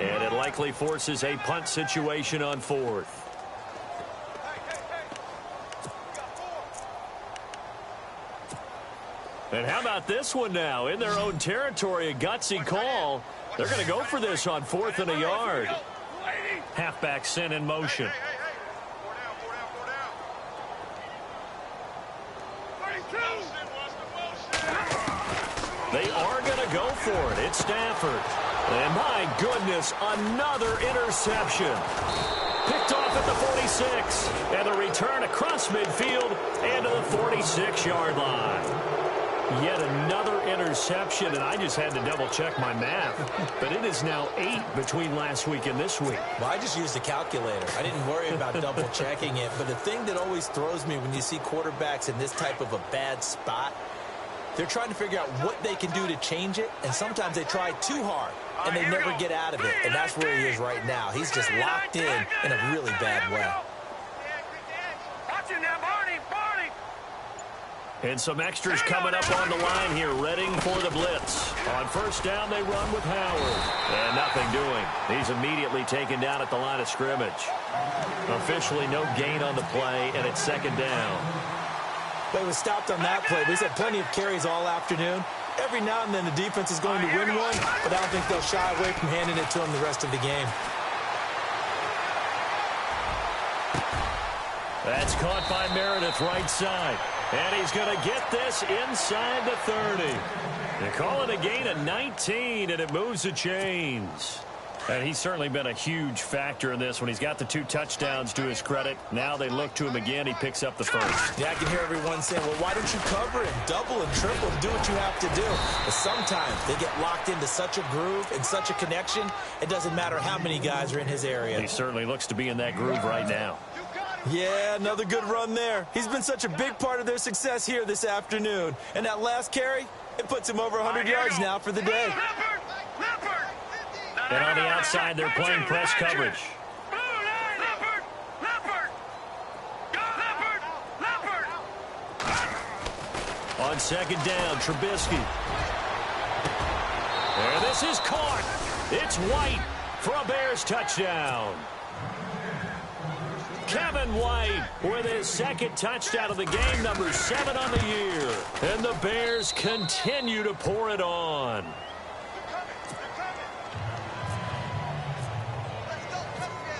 and it likely forces a punt situation on 4th. And how about this one now? In their own territory, a gutsy call. They're going to go for this on 4th and a yard. Halfback sent in motion. They are going to go for it. It's Stafford. And my goodness, another interception. Picked off at the 46. And the return across midfield and to the 46-yard line. Yet another interception, and I just had to double-check my math. But it is now 8 between last week and this week. Well, I just used a calculator. I didn't worry about double-checking it. But the thing that always throws me when you see quarterbacks in this type of a bad spot, they're trying to figure out what they can do to change it, and sometimes they try too hard, and they never get out of it. And that's where he is right now. He's just locked in a really bad way. And some extras coming up on the line here, readying for the blitz. On 1st down, they run with Howard. And nothing doing. He's immediately taken down at the line of scrimmage. Officially no gain on the play, and it's 2nd down. But it was stopped on that play. We've had plenty of carries all afternoon. Every now and then the defense is going to win one, but I don't think they'll shy away from handing it to them the rest of the game. That's caught by Meredith right side. And he's going to get this inside the 30. They call it a gain of 19, and it moves the chains. And he's certainly been a huge factor in this when he's got the 2 touchdowns to his credit. Now they look to him again. He picks up the 1st. Yeah, I can hear everyone saying, well, why don't you cover and double and triple and do what you have to do? But sometimes they get locked into such a groove and such a connection, it doesn't matter how many guys are in his area. He certainly looks to be in that groove right now. Yeah, another good run there. He's been such a big part of their success here this afternoon. And that last carry, it puts him over 100 yards now for the day. And on the outside, they're playing press coverage. On 2nd down, Trubisky. And this is caught. It's White for a Bears touchdown. Kevin White with his 2nd touchdown of the game, number 7 on the year. And the Bears continue to pour it on.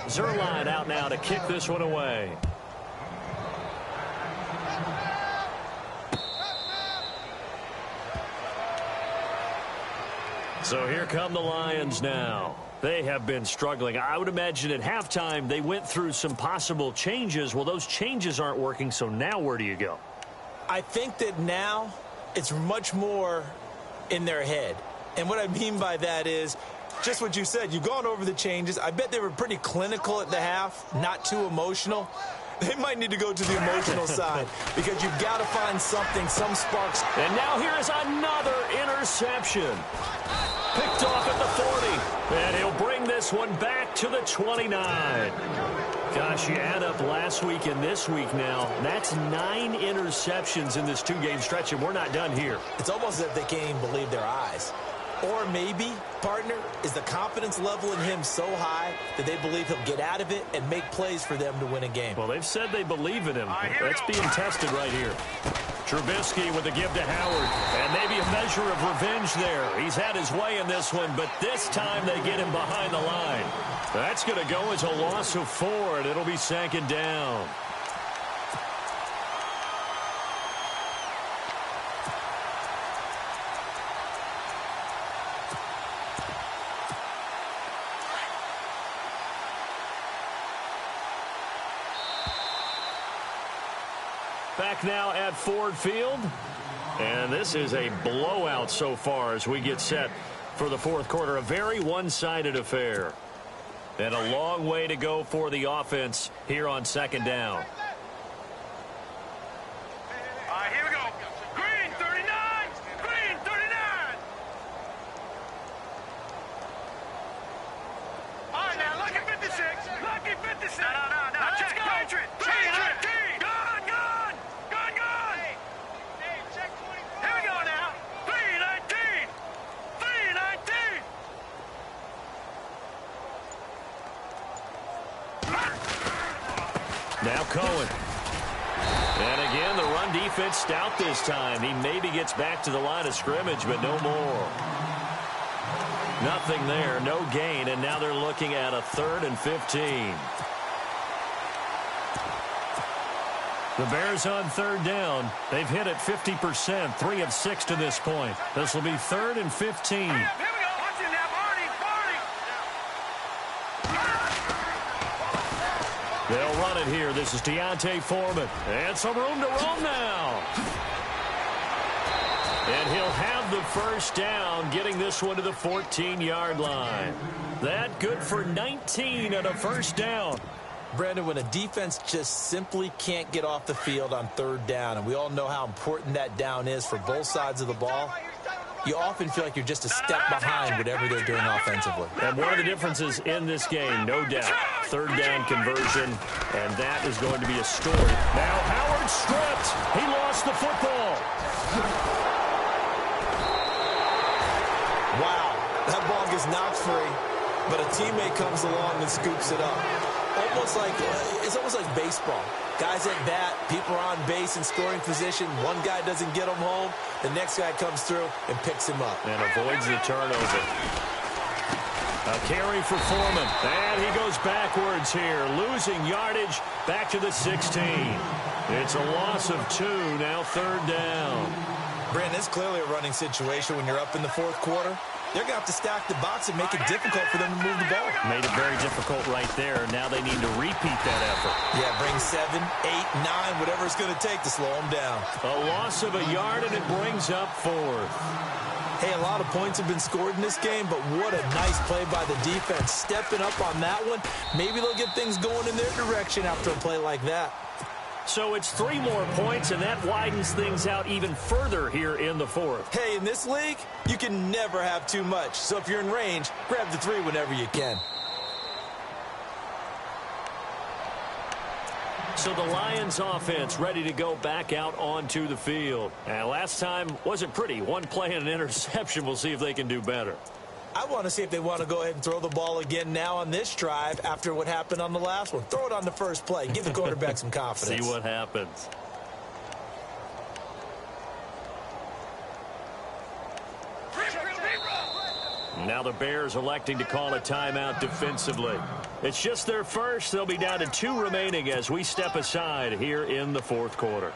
Zerline out now to kick this one away. So here come the Lions now. They have been struggling. I would imagine at halftime they went through some possible changes. Well, those changes aren't working, so now where do you go? I think that now it's much more in their head. And what I mean by that is just what you said. You've gone over the changes. I bet they were pretty clinical at the half, not too emotional. They might need to go to the emotional side because you've got to find something, some sparks. And now here is another interception. Picked off at the 40. And he'll bring this one back to the 29. Gosh, you add up last week and this week now. That's 9 interceptions in this 2-game stretch, and we're not done here. It's almost as if they can't even believe their eyes. Or maybe, partner, is the confidence level in him so high that they believe he'll get out of it and make plays for them to win a game. Well, they've said they believe in him. That's being tested right here. Trubisky with a give to Howard. And maybe a measure of revenge there. He's had his way in this one, but this time they get him behind the line. That's going to go as a loss of 4, and it'll be 2nd down. Back now at Ford Field. And this is a blowout so far as we get set for the fourth quarter. A very one-sided affair. And a long way to go for the offense here on second down. All right, here we go. Green 39. Green 39. All right, now, lucky 56. Lucky 56. No. Check, Patriot. Patriot. Gun. Hey, check 24. Here we go now. 319. 319. Now Cohen. And again, the run defense stout this time. He maybe gets back to the line of scrimmage, but no more. Nothing there, no gain, and now they're looking at a 3rd and 15. The Bears on 3rd down. They've hit it 50%, 3 of 6 to this point. This will be 3rd and 15. Here we go. Watch it now, Barney. They'll run it here. This is Deontay Foreman. And some room to roam now. And he'll have the first down, getting this one to the 14-yard line. That good for 19 and a first down. Brandon, when a defense just simply can't get off the field on 3rd down, and we all know how important that down is for both sides of the ball, you often feel like you're just a step behind whatever they're doing offensively. And one of the differences in this game, no doubt, 3rd down conversion, and that is going to be a story. Now Howard stripped. He lost the football. Wow, that ball gets knocked free, but a teammate comes along and scoops it up. It's almost like baseball. Guys at bat, people are on base in scoring position. One guy doesn't get him home. The next guy comes through and picks him up. And avoids the turnover. A carry for Foreman. And he goes backwards here. Losing yardage back to the 16. It's a loss of 2, now 3rd down. Brandon, it's clearly a running situation when you're up in the 4th quarter. They're going to have to stack the box and make it difficult for them to move the ball. Made it very difficult right there. Now they need to repeat that effort. Yeah, bring 7, 8, 9, whatever it's going to take to slow them down. A loss of a yard, and it brings up 4th. Hey, a lot of points have been scored in this game, but what a nice play by the defense. Stepping up on that one, maybe they'll get things going in their direction after a play like that. So it's 3 more points, and that widens things out even further here in the 4th. Hey, in this league, you can never have too much. So if you're in range, grab the 3 whenever you can. So the Lions offense ready to go back out onto the field. And last time wasn't pretty. 1 play and an interception. We'll see if they can do better. I want to see if they want to go ahead and throw the ball again now on this drive after what happened on the last one. Throw it on the first play. Give the quarterback some confidence. See what happens. Now the Bears electing to call a timeout defensively. It's just their first. They'll be down to 2 remaining as we step aside here in the 4th quarter.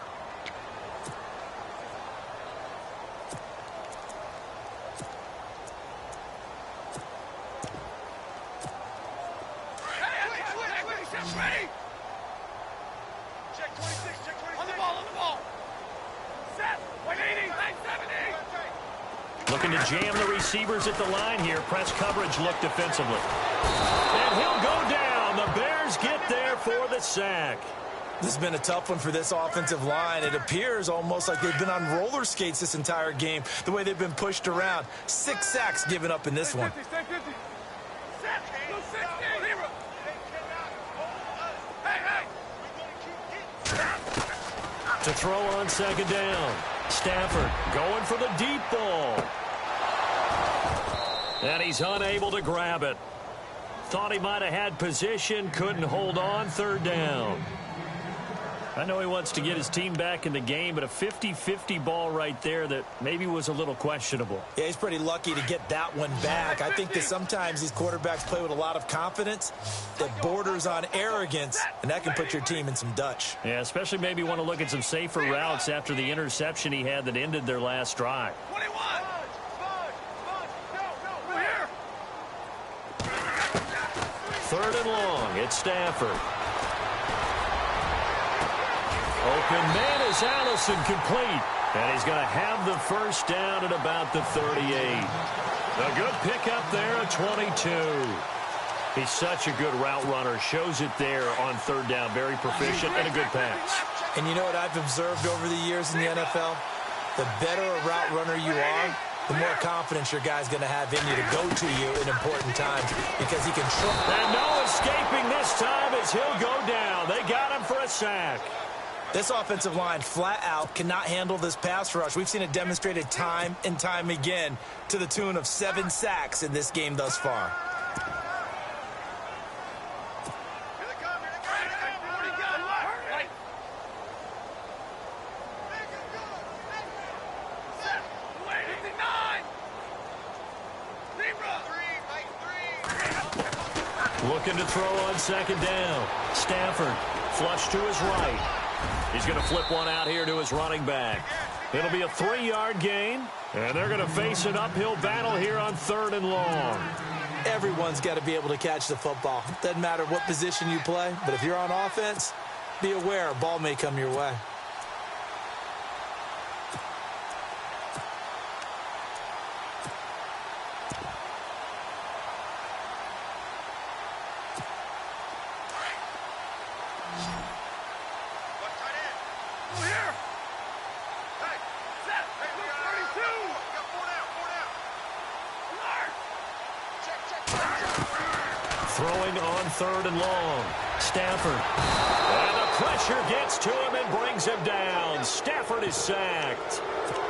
Looking to jam the receivers at the line here. Press coverage look defensively. And he'll go down. The Bears get there for the sack. This has been a tough one for this offensive line. It appears almost like they've been on roller skates this entire game, the way they've been pushed around. 6 sacks given up in this one. To throw on 2nd down. Stafford going for the deep ball. And he's unable to grab it. Thought he might have had position, couldn't hold on. 3rd down. I know he wants to get his team back in the game, but a 50-50 ball right there that maybe was a little questionable. Yeah, he's pretty lucky to get that one back. I think that sometimes these quarterbacks play with a lot of confidence that borders on arrogance, and that can put your team in some Dutch. Yeah, especially maybe want to look at some safer routes after the interception he had that ended their last drive. 21. Third and long. It's Stafford. Open man is Allison, complete. And he's going to have the first down at about the 38. A good pickup there at 22. He's such a good route runner. Shows it there on third down. Very proficient and a good pass. And you know what I've observed over the years in the NFL? The better a route runner you are, the more confidence your guy's going to have in you to go to you in important times because he can trust. And no escaping this time as he'll go down. They got him for a sack. This offensive line flat out cannot handle this pass rush. We've seen it demonstrated time and time again to the tune of 7 sacks in this game thus far. Looking to throw on second down. Stafford flush to his right. He's going to flip one out here to his running back. It'll be a 3-yard gain, and they're going to face an uphill battle here on third and long. Everyone's got to be able to catch the football. Doesn't matter what position you play, but if you're on offense, be aware a ball may come your way. Throwing on third and long. Stafford. And the pressure gets to him and brings him down. Stafford is sacked.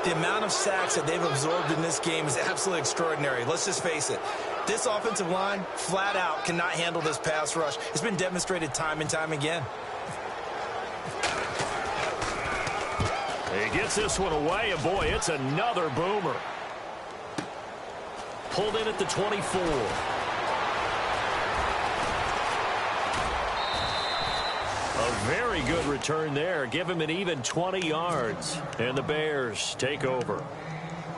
The amount of sacks that they've absorbed in this game is absolutely extraordinary. Let's just face it. This offensive line, flat out, cannot handle this pass rush. It's been demonstrated time and time again. He gets this one away, and boy, it's another boomer. Pulled in at the 24. A very good return there. Give him an even 20 yards. And the Bears take over.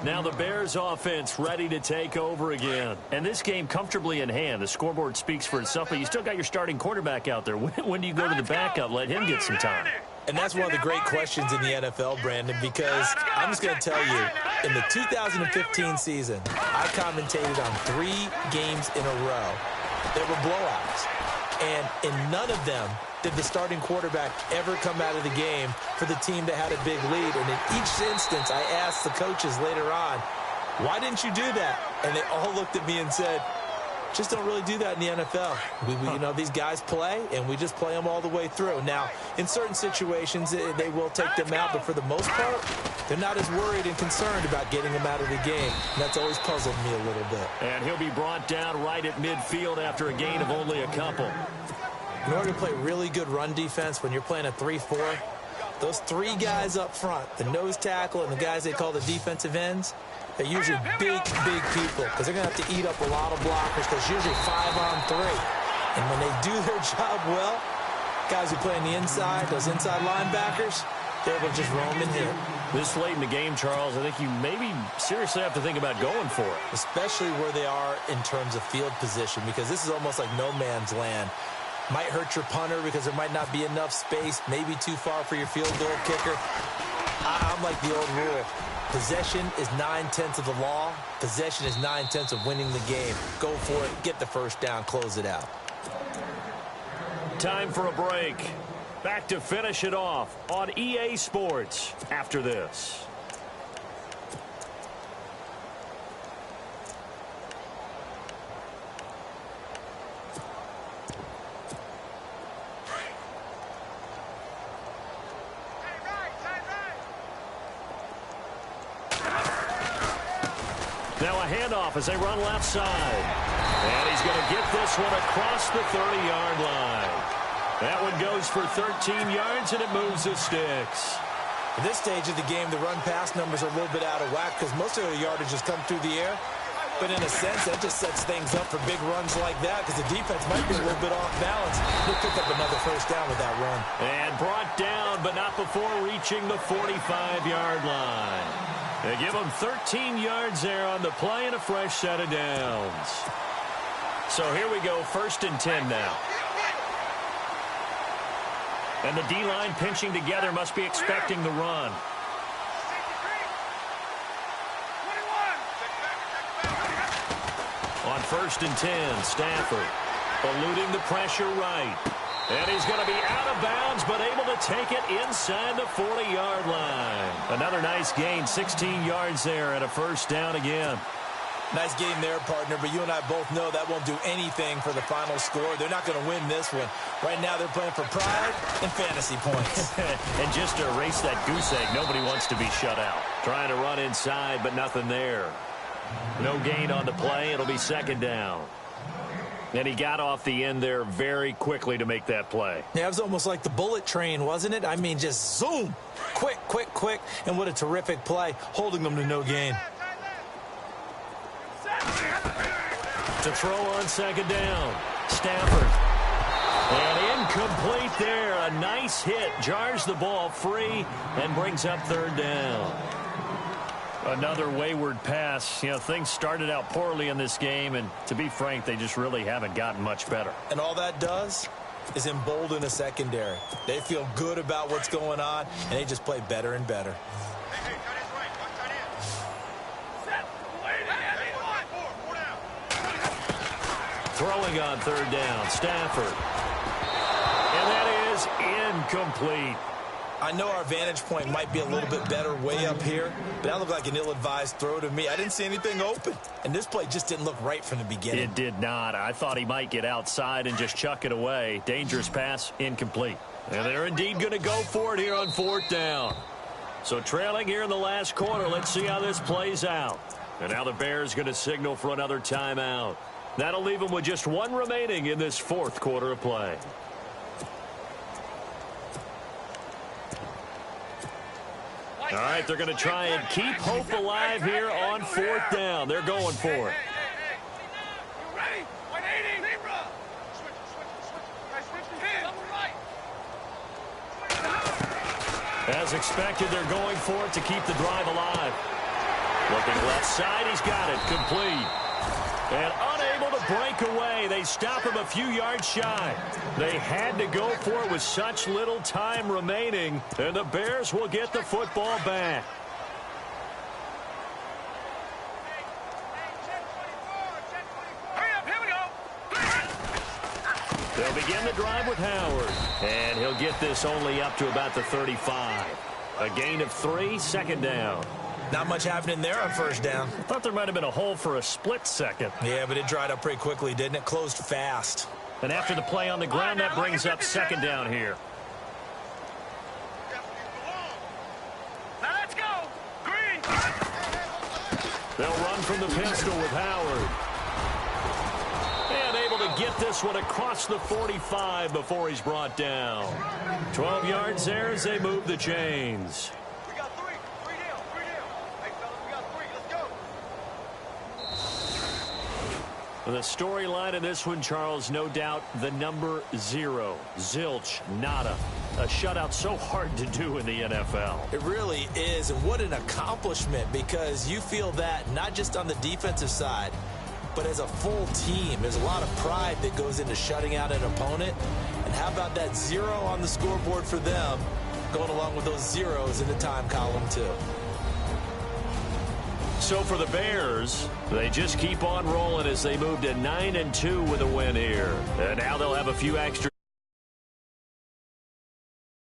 Now the Bears offense ready to take over again. And this game comfortably in hand. The scoreboard speaks for itself, but you still got your starting quarterback out there. When do you go to the backup? Let him get some time. And that's one of the great questions in the NFL, Brandon, because I'm just going to tell you, in the 2015 season, I commentated on 3 games in a row. They were blowouts. And in none of them did the starting quarterback ever come out of the game for the team that had a big lead. And in each instance, I asked the coaches later on, why didn't you do that? And they all looked at me and said, just don't really do that in the NFL. You know, these guys play, and we just play them all the way through. Now, in certain situations, they will take them out, but for the most part, they're not as worried and concerned about getting them out of the game. And that's always puzzled me a little bit. And he'll be brought down right at midfield after a gain of only a couple. In order to play really good run defense when you're playing a 3-4, those 3 guys up front, the nose tackle and the guys they call the defensive ends, they're usually big people because they're going to have to eat up a lot of blockers because usually 5 on 3. And when they do their job well, guys who play on the inside, those inside linebackers, they're able to just roam and hit. This late in the game, Charles, I think you maybe seriously have to think about going for it. Especially where they are in terms of field position because this is almost like no man's land. Might hurt your punter because there might not be enough space, maybe too far for your field goal kicker. I'm like the old rule. Possession is 9/10 of the law. Possession is 9/10 of winning the game. Go for it. Get the first down. Close it out. Time for a break. Back to finish it off on EA Sports after this. Now a handoff as they run left side. And he's going to get this one across the 30-yard line. That one goes for 13 yards, and it moves the sticks. At this stage of the game, the run-pass numbers are a little bit out of whack because most of the yardage has come through the air. But in a sense, that just sets things up for big runs like that because the defense might be a little bit off balance. He'll pick up another first down with that run. And brought down, but not before reaching the 45-yard line. They give him 13 yards there on the play and a fresh set of downs. So here we go, 1st and 10 now. And the D-line pinching together must be expecting the run. On 1st and 10, Stafford eluding the pressure right. And he's going to be out of bounds, but able to take it inside the 40-yard line. Another nice gain, 16 yards there, and a first down again. Nice game there, partner, but you and I both know that won't do anything for the final score. They're not going to win this one. Right now they're playing for pride and fantasy points. And just to erase that goose egg, nobody wants to be shut out. Trying to run inside, but nothing there. No gain on the play. It'll be second down. And he got off the end there very quickly to make that play. Yeah, it was almost like the bullet train, wasn't it? I mean, just zoom. Quick, quick, quick. And what a terrific play, holding them to no gain. To throw on second down, Stafford. And incomplete there. A nice hit. Jars the ball free and brings up third down. Another wayward pass. You know, things started out poorly in this game, and to be frank, they just really haven't gotten much better. And all that does is embolden a secondary. They feel good about what's going on, and they just play better and better. Throwing on third down, Stafford. And that is incomplete. I know our vantage point might be a little bit better way up here, but that looked like an ill-advised throw to me. I didn't see anything open, and this play just didn't look right from the beginning. It did not. I thought he might get outside and just chuck it away. Dangerous pass, incomplete. And they're indeed going to go for it here on fourth down. So trailing here in the last quarter, let's see how this plays out. And now the Bears going to signal for another timeout. That'll leave them with just one remaining in this fourth quarter of play. All right, they're going to try and keep hope alive here on fourth down. They're going for it. As expected, they're going for it to keep the drive alive. Looking left side, he's got it, complete. And unable to break away. They stop him a few yards shy. They had to go for it with such little time remaining. And the Bears will get the football back. They'll begin the drive with Howard. And he'll get this only up to about the 35. A gain of 3, second down. Not much happening there on first down. I thought there might have been a hole for a split second. Yeah, but it dried up pretty quickly, didn't it? Closed fast. And after the play on the ground, that brings up second down here. Now let's go. Green. They'll run from the pistol with Howard. And able to get this one across the 45 before he's brought down. 12 yards there as they move the chains. The storyline in this one, Charles, no doubt the number 0. Zilch, nada. A shutout so hard to do in the NFL. It really is, and what an accomplishment, because you feel that not just on the defensive side, but as a full team. There's a lot of pride that goes into shutting out an opponent. And how about that 0 on the scoreboard for them, going along with those zeros in the time column, too. So for the Bears, they just keep on rolling as they move to 9-2 with a win here. And now they'll have a few extra